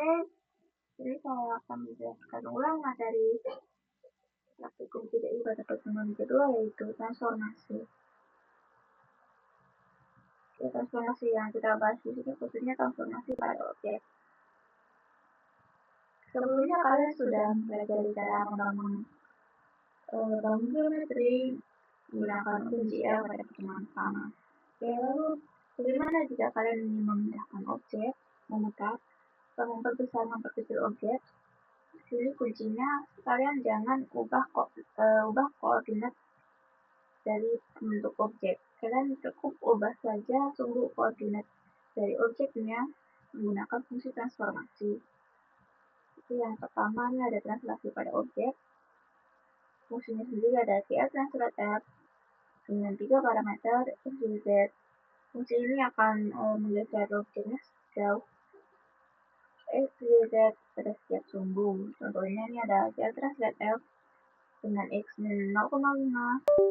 Jadi saya akan menjelaskan ulang materi praktikum 3I pada pertemuan kedua, yaitu transformasi. Transformasi yang kita bahas di sini khususnya transformasi pada objek. Sebelumnya kalian sudah mempelajari cara membangun geometri menggunakan OpenGL pada pertemuan pertama. Lalu bagaimana jika kalian ingin memindahkan objek, memutar, atau memperbesar objek? Jadi kuncinya kalian jangan ubah koordinat dari bentuk objek. Kalian cukup ubah saja sumbu koordinat dari objeknya menggunakan fungsi transformasi. Jadi yang pertama ini ada translasi pada objek. Fungsinya sendiri ada TF translate F dengan 3 parameter X, Y, Z. Fungsi ini akan menggeser objeknya sejauh X, Y, Z pada setiap sumbu. Contohnya ini ada TF translate F dengan X min 0,5,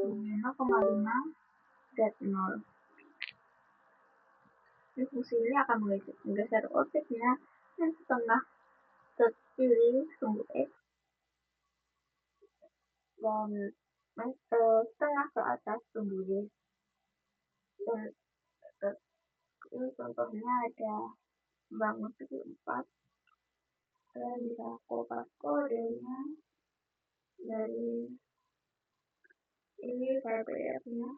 min 0,5, Z 0. Ini fungsi ini akan menggeser objeknya yang setengah ke kiri sumbu X dan setengah ke atas sumbu Y. Dan ini contohnya ada bangun segi 4. Kalian bisa kopas kodenya dari ini saya PDF-nya.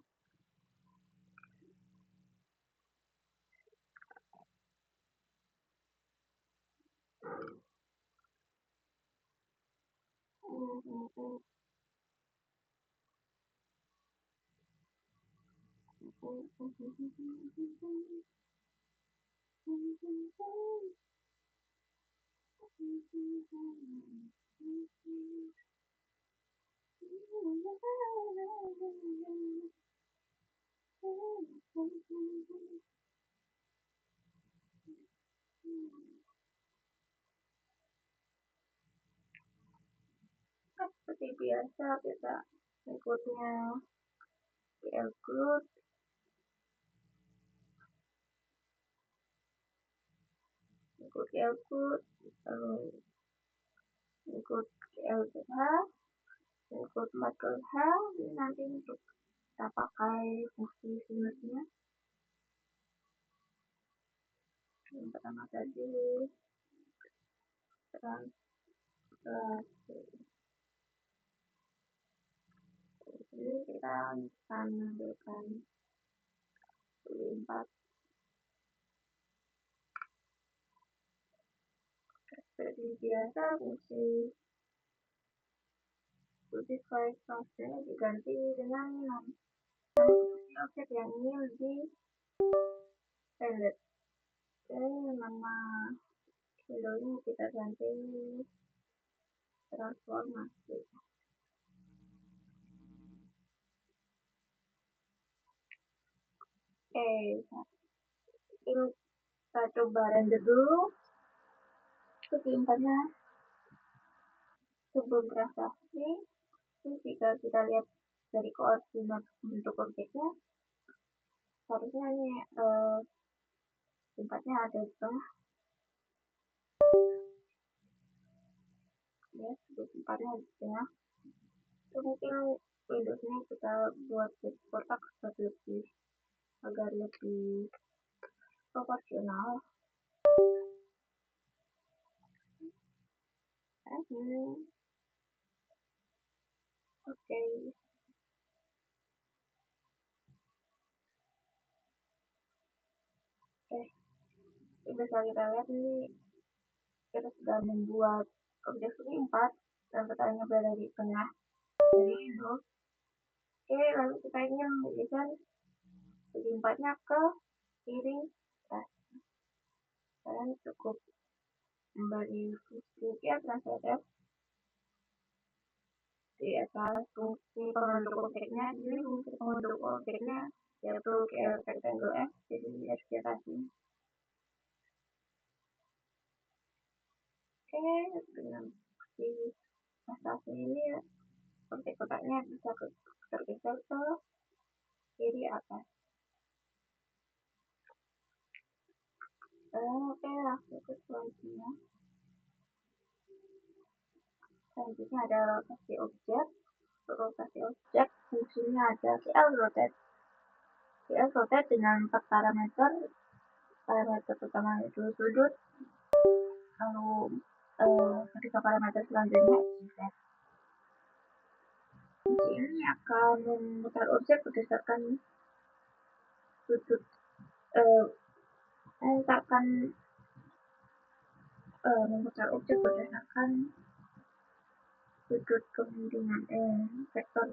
Seperti biasa kita berikutnya GL Group, ikut GL Group, lalu ikut GLZH, ikut matkul H. Nanti untuk kita pakai fungsi sinusnya. Yang pertama tadi translasi. Jadi kita akan mengambilkan 4. Seperti biasa fungsi size function diganti dengan objek yang ini lebih pendek. Jadi nama videonya kita ganti transformasi. Ini kita coba render dulu kesimpannya sebelum transaksi. Jika kita lihat dari koordinat bentuk objeknya, harusnya ini tempatnya ada di tengah. Ya, tempatnya di tengah. Mungkin Windows-nya kita buat jadi kotak agar lebih proporsional. Oke. Bisa kita lihat ini kita sudah membuat objek segi 4 dan letaknya berada di tengah dari itu. Oke, lalu kita ingin menggeser segi 4-nya ke kiri. Kalian cukup memberi fungsi translate F di atas fungsi pembentuk objeknya. Jadi fungsi pembentuk objeknya yaitu rectangle F, jadi F di atasnya. Oke, dengan si translasi ini objek kotaknya bisa tergeser ke kiri atas. Oke, langsung ke selanjutnya. Selanjutnya ada rotasi objek. Untuk rotasi objek, fungsinya ada KL rotate. KL rotate dengan 4 parameter. Parameter pertama itu sudut, lalu ketika parameter selanjutnya XZ. Fungsi ini akan memutar objek berdasarkan sudut, memutar objek berdasarkan sudut kemiringan vektor.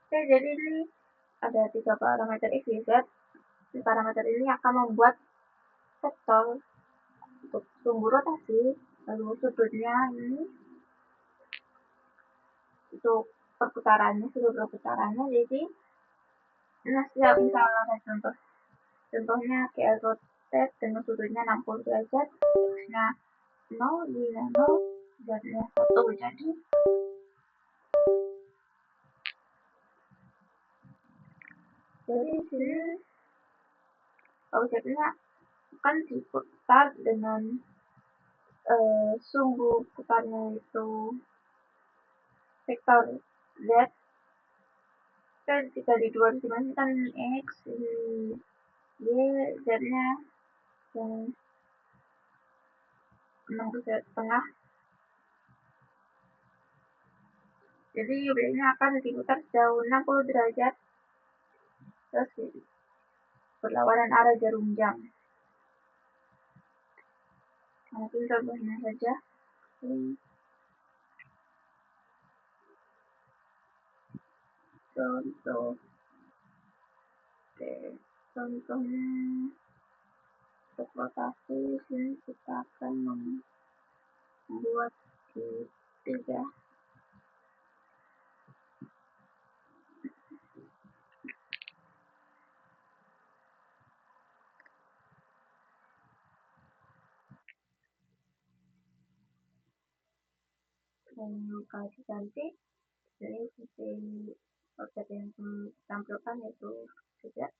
Oke, jadi ini ada 3 parameter X, Y, Z. Di parameter ini akan membuat vektor untuk sumbu rotasi, lalu sudutnya ini untuk perputarannya, sudut perputarannya. Jadi misalnya ada contohnya KL rotate dengan sudutnya 60 derajat, X-nya 0, Y-nya 0, Z-nya 1. Jadi di sini objeknya akan diputar dengan sumbu putarnya itu vektor Z. Kan jika di dua dimensi kan ini X, ini Y, Z-nya yang 6,5. Jadi objeknya akan diputar sejauh 60 derajat terus berlawanan arah jarum jam. Mungkin contohnya saja. Contoh. Oke, contohnya untuk rotasi sini kita akan membuat tiga. Kasih cantik. Jadi seperti objek yang ditampilkan yaitu juga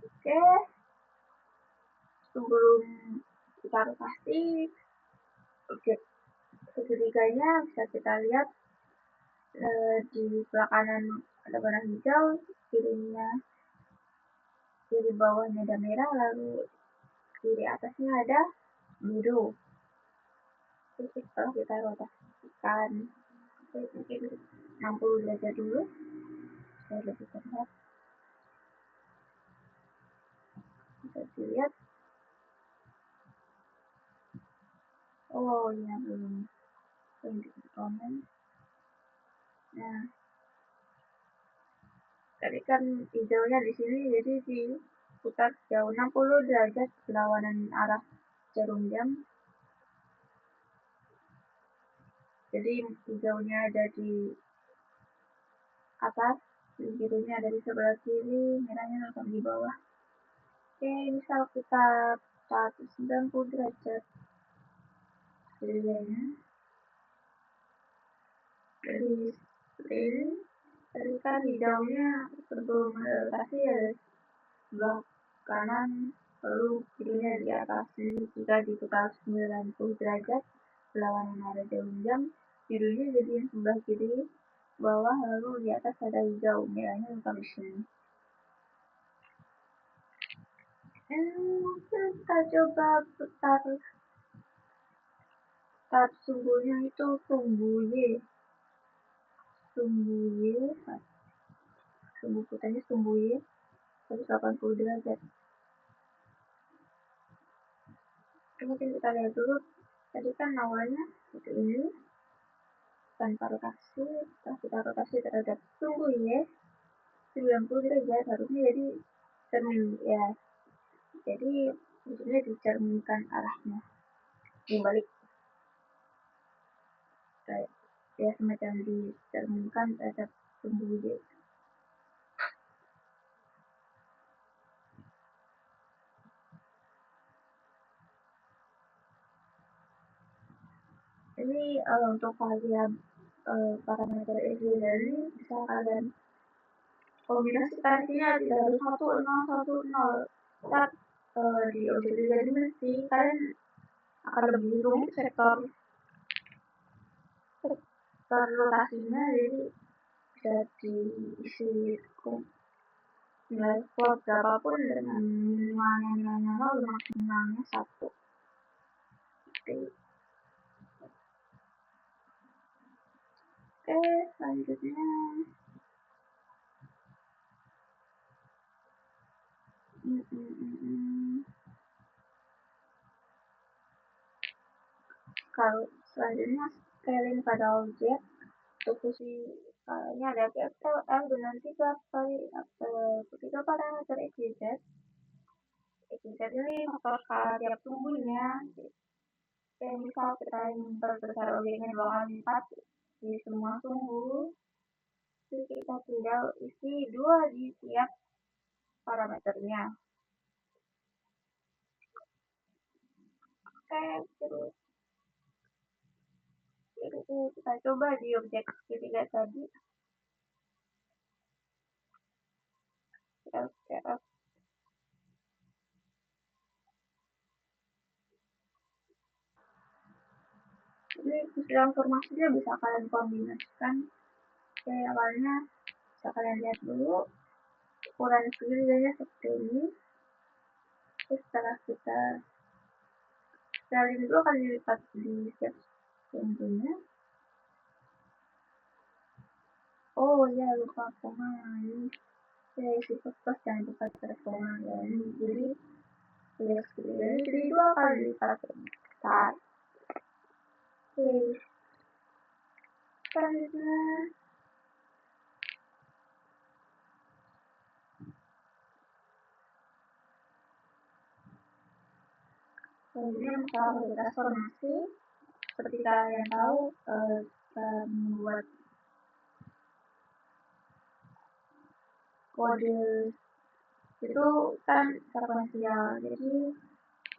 oke, sebelum kita rotasi objek segitiganya bisa kita lihat di sebelah kanan ada warna hijau, kiri bawahnya ada merah, lalu kiri atasnya ada biru. Terus kalau kita rotasikan mungkin 60 derajat dulu supaya lebih terlihat. Bisa dilihat. Oh iya, belum komen. Nah, tadi kan hijaunya di sini, jadi diputar sejauh 60 derajat berlawanan arah jarum jam. Jadi hijaunya ada di atas, birunya ada di sebelah kiri, merahnya tetap di bawah. Oke, misal kita 190 derajat. Jadi ini tadi kan hijaunya sebelum rotasi ada sebelah kanan, lalu kirinya di atas. Ini jika diputar 90 derajat berlawanan arah jarum jam, birunya jadi yang sebelah kiri bawah, lalu di atas ada hijau, merahnya tetap di sini. Mungkin kita coba putar sumbunya itu sumbu Y. Sumbu putarnya sumbu Y 180 derajat. Mungkin kita lihat dulu, tadi kan awalnya seperti ini tanpa rotasi. Setelah kita rotasi terhadap sumbu Y 90 derajat, harusnya jadi cermin ya. Jadi maksudnya dicerminkan arahnya dibalik, kayak ya semacam dicerminkan terhadap sumbu Y. Ini untuk kalian parameter ini bisa kalian kombinasikan isinya tidak harus 1 0 1 0. Ntar di objek tiga dimensi kalian akan lebih rumit sektor rotasinya, jadi bisa diisi nilai slot berapapun dengan minimalnya 0 dan maksimalnya 1. Oke, selanjutnya kalau selanjutnya scaling pada objek untuk fungsi ini ada capital M dengan 3 parameter XYZ. XYZ ini faktor skala tiap tumbuhnya. Kayak misal kita ingin memperbesar objeknya 2 kali lipat di semua sumbu, jadi kita tinggal isi 2 di tiap parameternya. Oke, terus kita coba di objek ketiga tadi. Jadi transformasinya bisa kalian kombinasikan. Oke, awalnya bisa kalian lihat dulu ukuran segitiganya seperti ini. Terus setelah kita scaling dulu akan dilipat di step selanjutnya. Oh ya, lupa koma ini. Isi plus jangan lupa ada koma ya. Jadi jadi 2 kali lipat besar. Oke, selanjutnya masalah transformasi. Seperti kalian tahu, kita membuat kode itu kan sekuensial. Jadi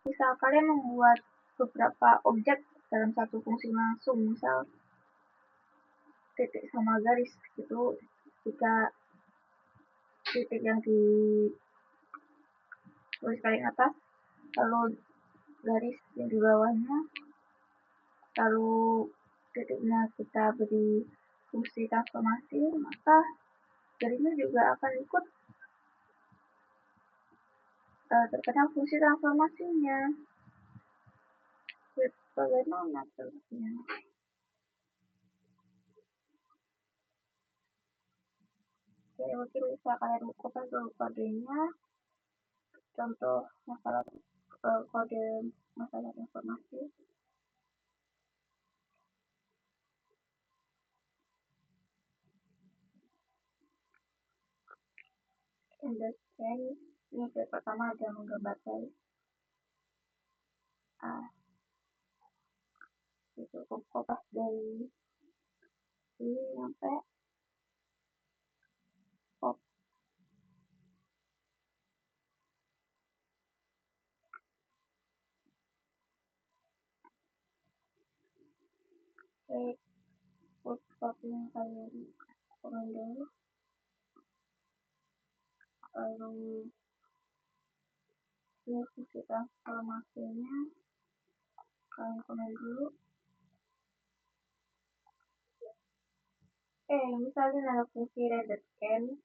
misal kalian membuat beberapa objek dalam satu fungsi langsung, misal titik sama garis itu, jika titik yang di tulis paling atas, lalu garis yang di bawahnya, lalu titiknya kita beri fungsi transformasi, maka garisnya juga akan ikut terkena fungsi transformasinya. Bagaimana terusnya? Oke, mungkin bisa kalian bukukan dulu kodenya. Contoh masalah kode masalah informasi. Understand. Ini pertama ada menggambarkan itu kopas dari ini sampai pop. Popnya kalian kurang dulu, lalu ini fungsi transformasinya kalian komen dulu. Misalnya ada fungsi reset scan.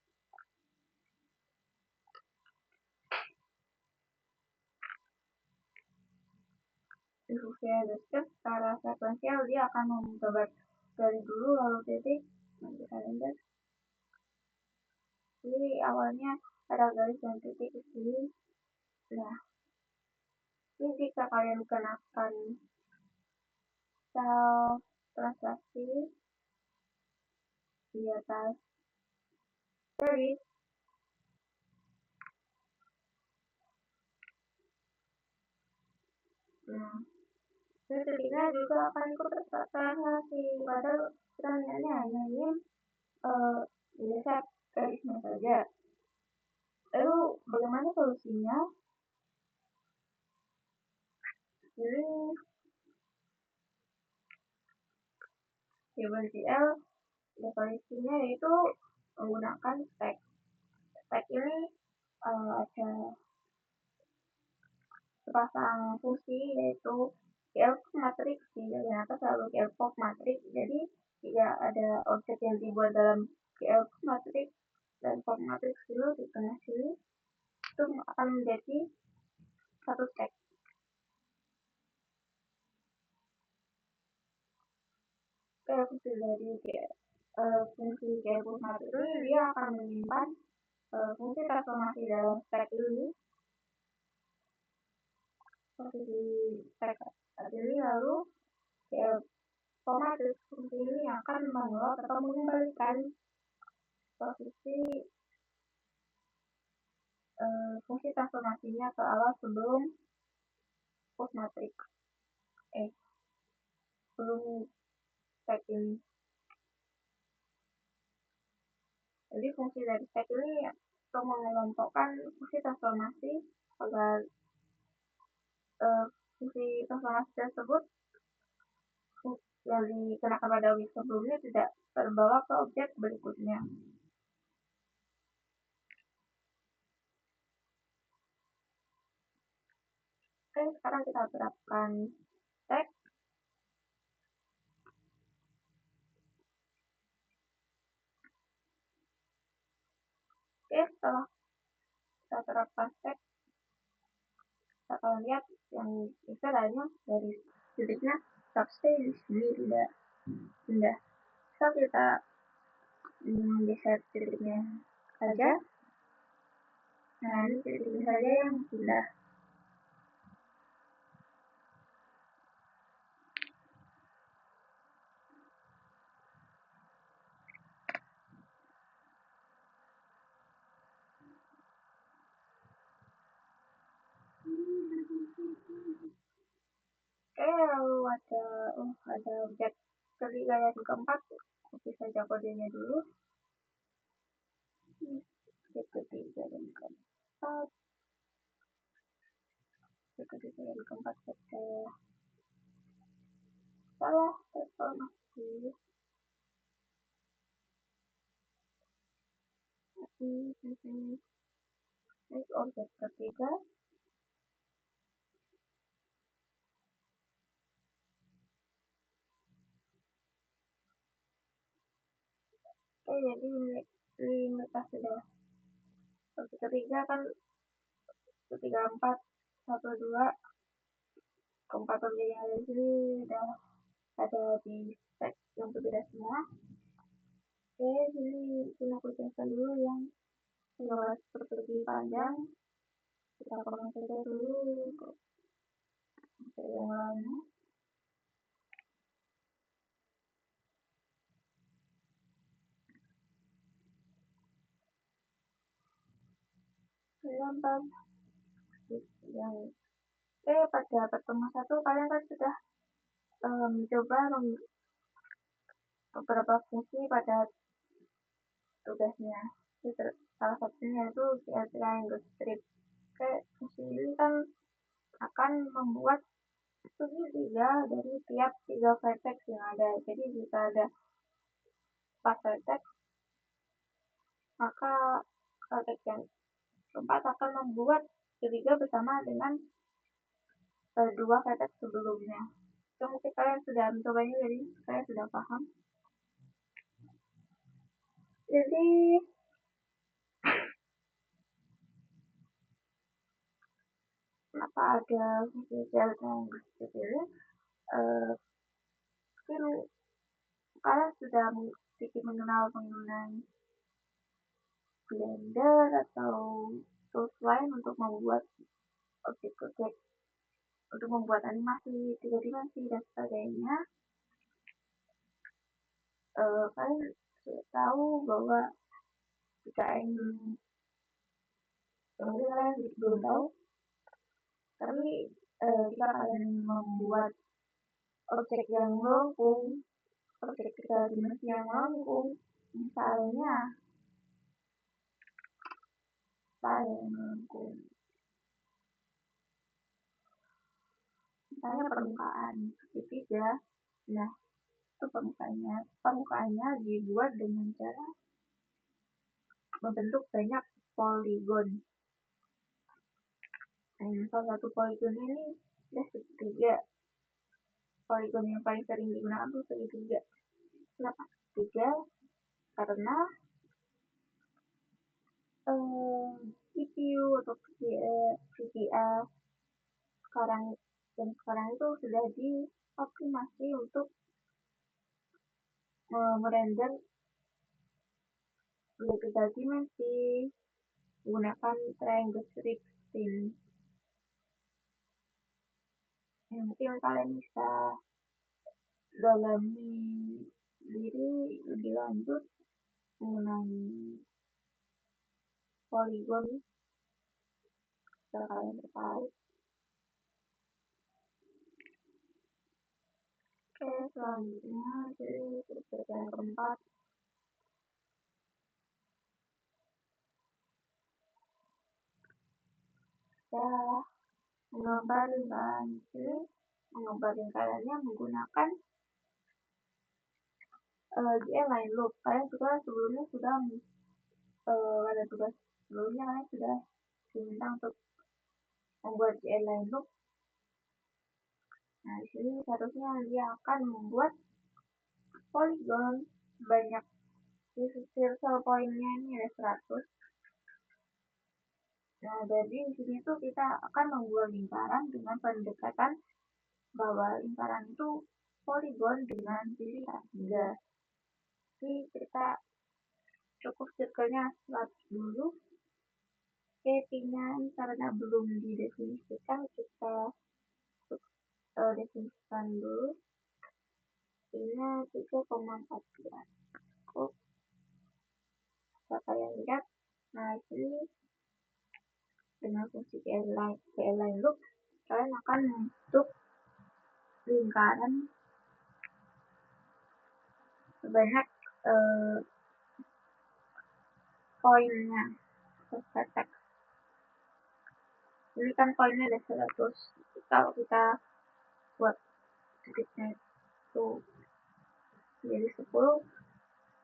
Di fungsi reset scan secara sekuensial dia akan menggambar dari dulu lalu titik, nanti kalian lihat. Jadi awalnya ada garis dan titik di sini. Nah, ini jika kalian kenakan sel transaksi di atas garis, nah titiknya juga akan ikut transaksi. Padahal kita hanya ingin geser garisnya saja. Lalu bagaimana solusinya? Jadi TableGL definisinya itu menggunakan stack. Tag ini ada sepasang fungsi yaitu L-pop matrix yang atas lalu L-pop matrix. Jadi jika ada objek yang dibuat dalam L-pop matrix dan pop matrix dulu di tengah sini itu akan menjadi satu tag. Fungsi dari fungsi L-pop matrix ini dia akan menyimpan fungsi transformasi dalam tag ini seperti di tag ini, lalu L-pop fungsi ini akan menolak atau mengembalikan posisi fungsi transformasinya ke awal sebelum post matrix sebelum tag ini. Jadi fungsi dari tag ini untuk mengelompokkan fungsi transformasi agar fungsi transformasi tersebut yang dikenakan pada objek sebelumnya tidak terbawa ke objek berikutnya. Oke, sekarang kita terapkan tag. Oke, setelah kita terapkan tag, kita akan lihat yang istilahnya dari titiknya substay di sini tidak pindah. Bisa kita geser titiknya saja. Nah, ini titiknya saja yang pindah. Lalu ada objek ketiga dan keempat. Oke saja kodenya dulu. Objek ketiga dan keempat. Objek ketiga dan keempat salah transformasi. Ini objek ketiga. Jadi ini mereka sudah objek ketiga kan ketiga 4 1 2 keempat objek yang ada di sini sudah ada di tag yang berbeda semua. Oke, ini aku jelaskan dulu yang penjelasan seperti panjang. Kita potong saja dulu yang lainnya. Gambar yang pada pertemuan 1 kalian kan sudah mencoba beberapa fungsi pada tugasnya. Salah satunya itu triangle strip. Fungsi ini kan akan membuat segitiga dari tiap 3 vertex yang ada. Jadi jika ada 4 vertex, maka vertex yang keempat akan membuat segitiga bersama dengan 2 vertex sebelumnya. So, mungkin kalian sudah mencobanya, jadi kalian sudah paham. Jadi kenapa ada fungsi triangle seperti ini? Mungkin kalian sudah sedikit mengenal penggunaan Blender atau tools lain untuk membuat objek-objek, untuk membuat animasi 3 dimensi dan sebagainya. Kalian sudah tahu bahwa jika ingin, mungkin kalian belum tahu, tapi jika kalian membuat objek yang melengkung, objek 3 dimensi yang melengkung, misalnya permukaan segitiga. Nah, itu permukaannya dibuat dengan cara membentuk banyak poligon. Nah, salah satu poligon ini ada segitiga. Poligon yang paling sering digunakan itu segitiga. Kenapa segitiga? Karena CPU atau VGA sekarang itu sudah dioptimasi untuk merender vertical dimensi menggunakan triangle 16. Mungkin kalian bisa dalami diri lebih lanjut mengenai poligon jika kalian tertarik. Oke, selanjutnya jadi yang keempat, ya menggambar lingkarannya menggunakan GL line loop. Kalian juga sebelumnya sudah ada tugas sebelumnya kalian sudah diminta untuk membuat GL line loop. Nah, di sini seharusnya dia akan membuat poligon banyak. Circle pointnya ini ada 100. Nah, jadi di sini tuh kita akan membuat lingkaran dengan pendekatan bahwa lingkaran itu poligon dengan sisi 3. Jadi kita cukup circle-nya 100 dulu. Pi-nya karena belum didefinisikan, kita definisikan dulu. Pi-nya 3,14. Bisa kalian lihat. Nah, ini dengan fungsi line loop, kalian akan membentuk lingkaran sebanyak poinnya vertex. Ini kan poinnya ada 100. Kalau kita buat titiknya itu jadi 10,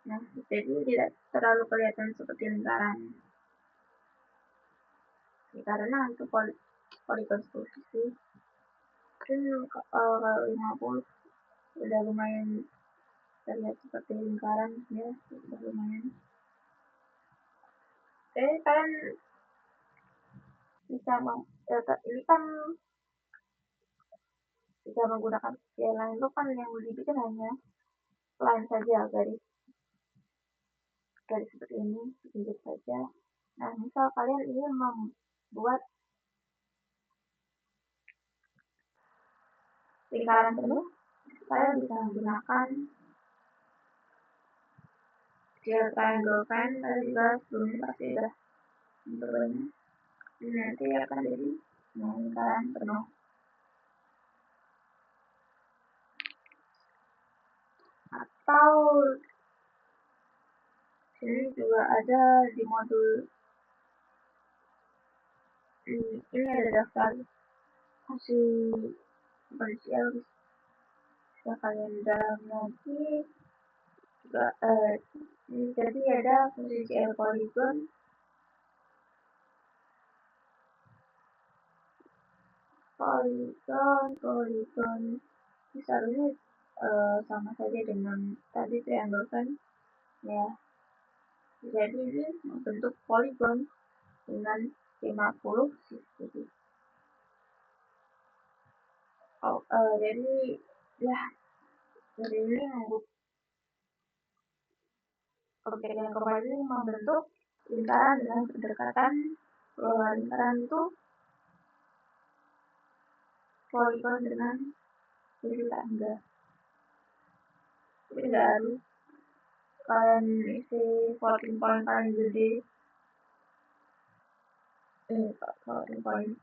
nah jadi tidak terlalu kelihatan seperti lingkaran karena itu poligon posisi. Kalau 50 udah lumayan terlihat seperti lingkaran, ya sudah lumayan. Jadi kalian bisa ini kan bisa menggunakan line loop kan yang dibikin hanya line saja, garis seperti ini, sedikit saja. Nah, misal kalian ingin membuat lingkaran penuh, kalian bisa menggunakan triangle pen. Tadi juga sebelumnya pasti sudah mencobanya. Ini nanti akan jadi lingkaran penuh. Atau ini juga ada di modul ini ada daftar hasil potensial, bisa kalian dalam lagi juga. Jadi ada fungsi GL poligon, misalnya sama saja dengan tadi triangle kan, ya. Jadi ini membentuk poligon dengan 50 sisi. Jadi ya, dari ini objek yang kembali membentuk lingkaran dengan pendekatan lingkaran itu poligon dengan sisi tangga. Jadi tidak harus kalian isi floating point paling gede. Floating point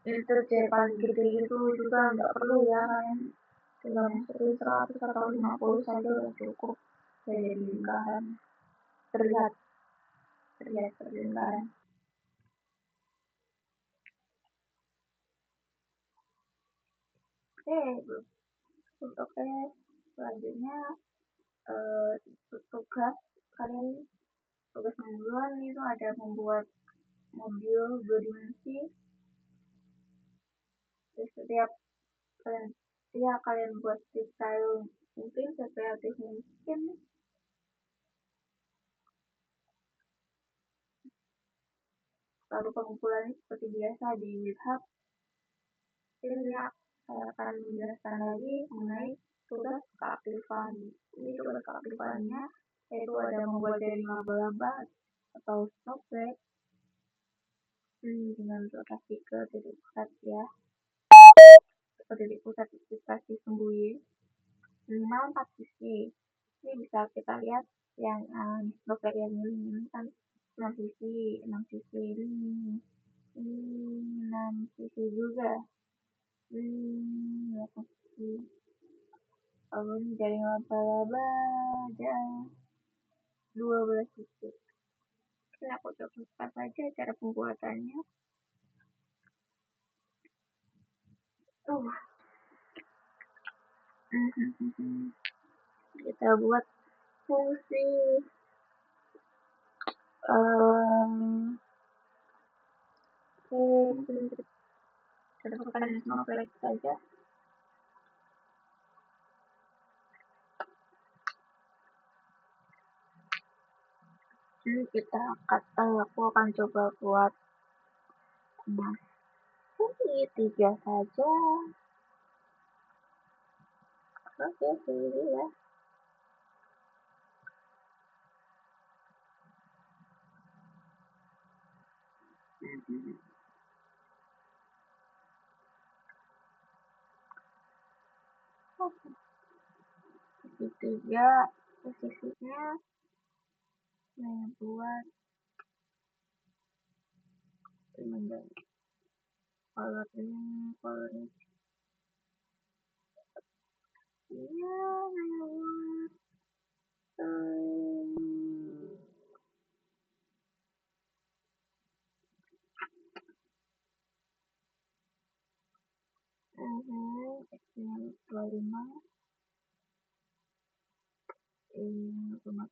integer paling gede itu juga nggak perlu ya, kalian tinggal masukin 100 atau 50 saja udah cukup jadi lingkaran, terlihat seperti lingkaran. Oke, selanjutnya tugas kalian tugas mingguan itu ada membuat mobil 2 dimensi. Terus setiap kalian buat freestyle mungkin sekreatif mungkin. Lalu pengumpulannya seperti biasa di GitHub. Ini ya, akan menjelaskan lagi mengenai tugas keaktifan. Ini tugas keaktifannya yaitu ada membuat jaring laba-laba atau snowflake dengan rotasi ke titik pusat ya, ke titik pusat aktivasi sembunyi minimal 4 sisi. Ini bisa kita lihat yang snowflake yang ini kan 6 sisi, 6 sisi ini 6 sisi juga. 8 sisi. Lalu ini jaring laba-laba ada 12 sisi. Oke, aku coba saja cara pembuatannya. Kita buat fungsi kita bukan snowflake saja. Ini aku akan coba buat tiga saja. Oke, pilih ya. Tiga posisinya saya buat colornya iya saya buat X25 ini 5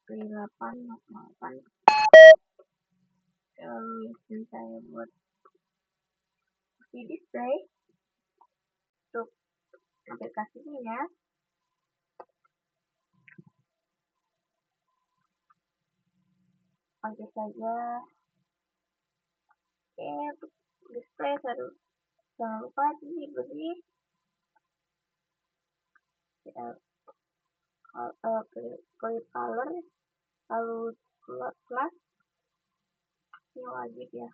8 lalu saya buat di display untuk aplikasinya. Oke saja. Untuk display jangan lupa diberi clear color lalu plus ini wajib ya.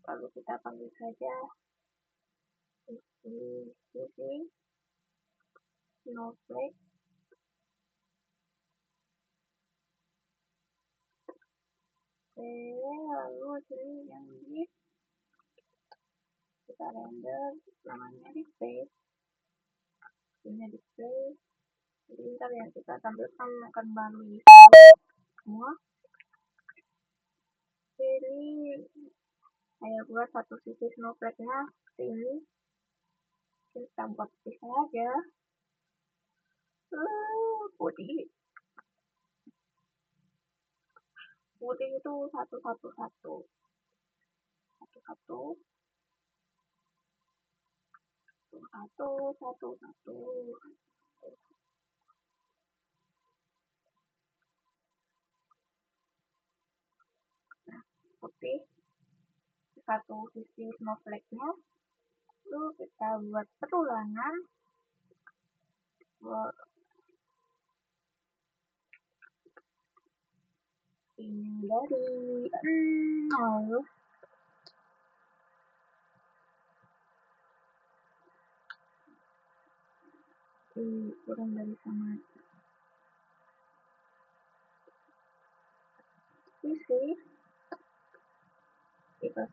Lalu kita panggil saja sisi snowflake. Lalu sini yang ini kita render namanya display. Ini display. Jadi ntar yang kita tampilkan akan baru semua. Ini saya buat satu sisi snowflake-nya seperti ini. Kita buat pisah aja. Putih itu satu. Nah, putih satu sisi snowflake-nya. Lalu kita buat petulangan ini dari lalu kurang dari sama sisi kita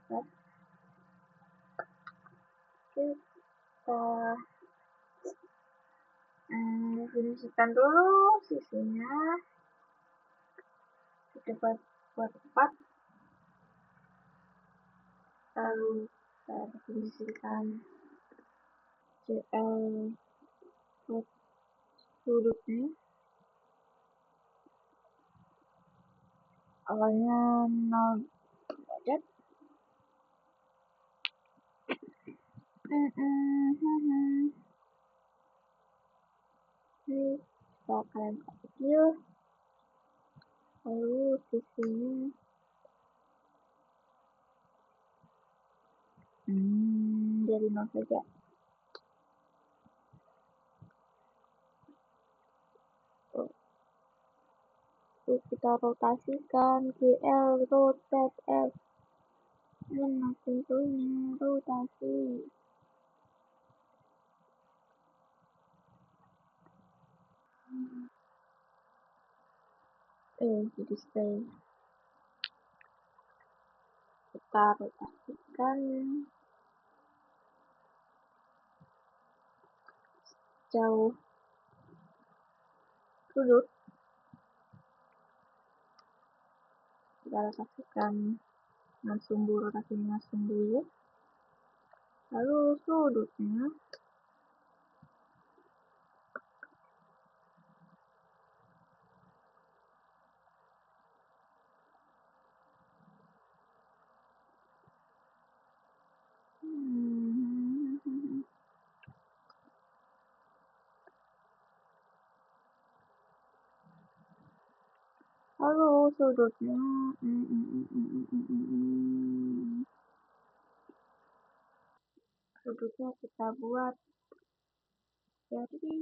definisikan dulu sisinya. Kita buat 4. lalu saya definisikan CL buat sudutnya awalnya 0 derajat. Ini kita akan kecil, lalu sisinya dari 0 saja. Terus kita rotasikan GL rotate F. Nah, tentunya rotasi. Jadi stay. Kita rotasikan jauh sudut. Kita rotasikan dengan sumbu rotasinya sendiri. Lalu sudutnya sudutnya kita buat jadi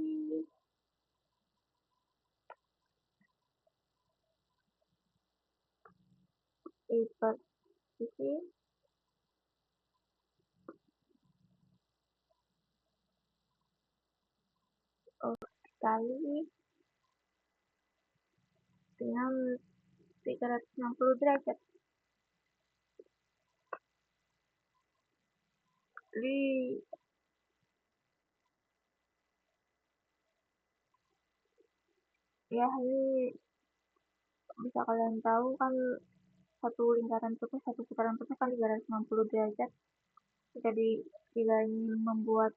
lipat sisi kali dengan 360 derajat. Jadi ya ini bisa kalian tahu kan satu putaran putus kan 360 derajat. Jadi jika ingin membuat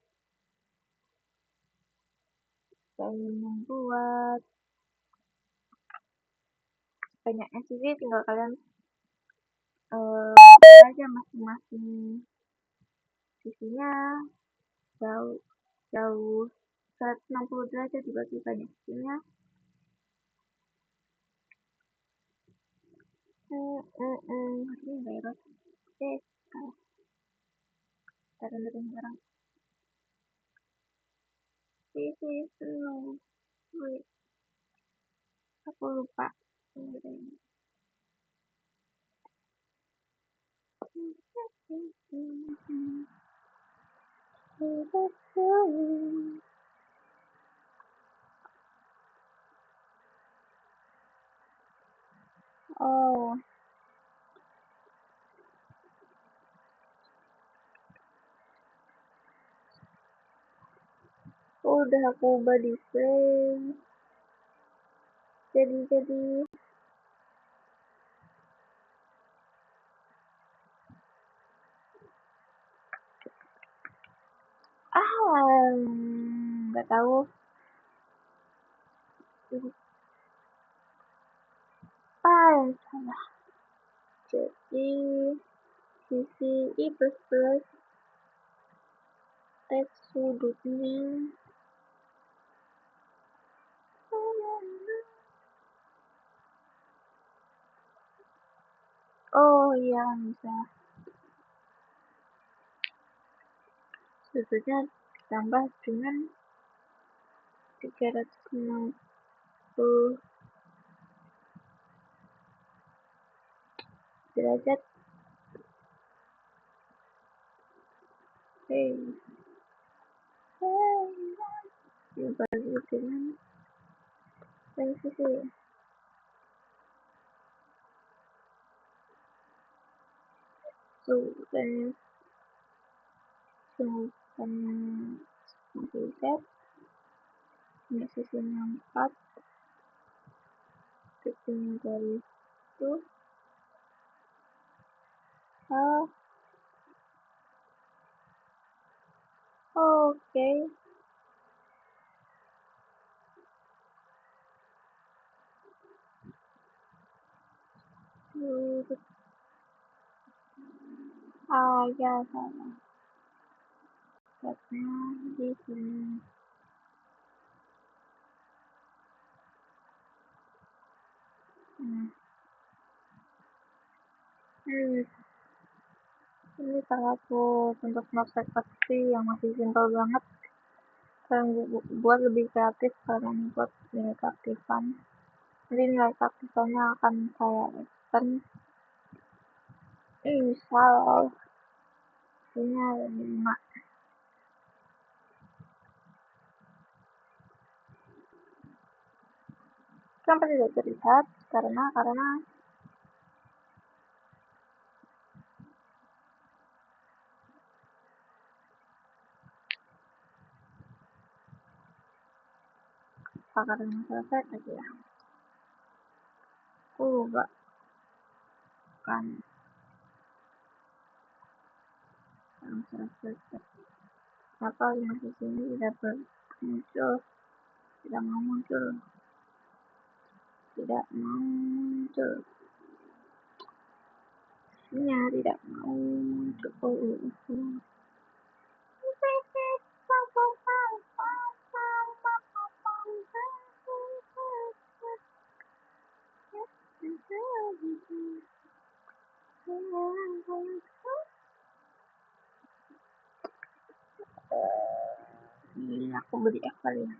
banyaknya sisi, tinggal kalian aja masing-masing sisinya jauh 160 derajat dibagi banyak sisinya. Ini virus kita renderin sekarang sisi penuh. Aku lupa udah aku ubah display jadi nggak tahu salah. Jadi sisi I plus tes sudutnya iya bisa sudutnya tambah dengan 360 derajat. Dibagi dengan sisi dan sudutnya ini sisinya 4 sisinya dari itu Oke. Ya sama. Chatnya di sini. Nah, ini salah satu bentuk note seperti yang masih simpel banget. Kalian buat lebih kreatif, kalian buat nilai keaktifan. Jadi nilai keaktifannya akan saya akan misal ini ada 5. Kenapa tidak terlihat? Karena karena selesai tadi ya. Lupa kan yang selesai. Kenapa animasi sini tidak muncul? Tidak mau muncul. Tidak mau muncul. Ini tidak mau muncul. Ini aku beli kali ya.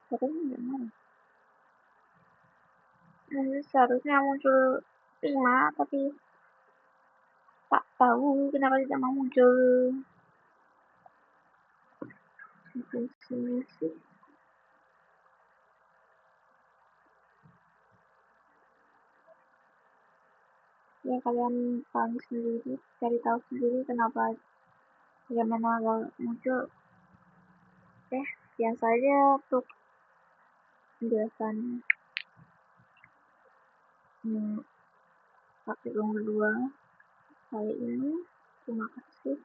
Katanya nggak mau. Ini seharusnya muncul 5, tapi tak tahu kenapa tidak mau muncul. Di sini sih. Ya kalian cari tahu sendiri kenapa bagaimana muncul. Sekian saja untuk penjelasan praktikum kedua kali ini. Terima kasih.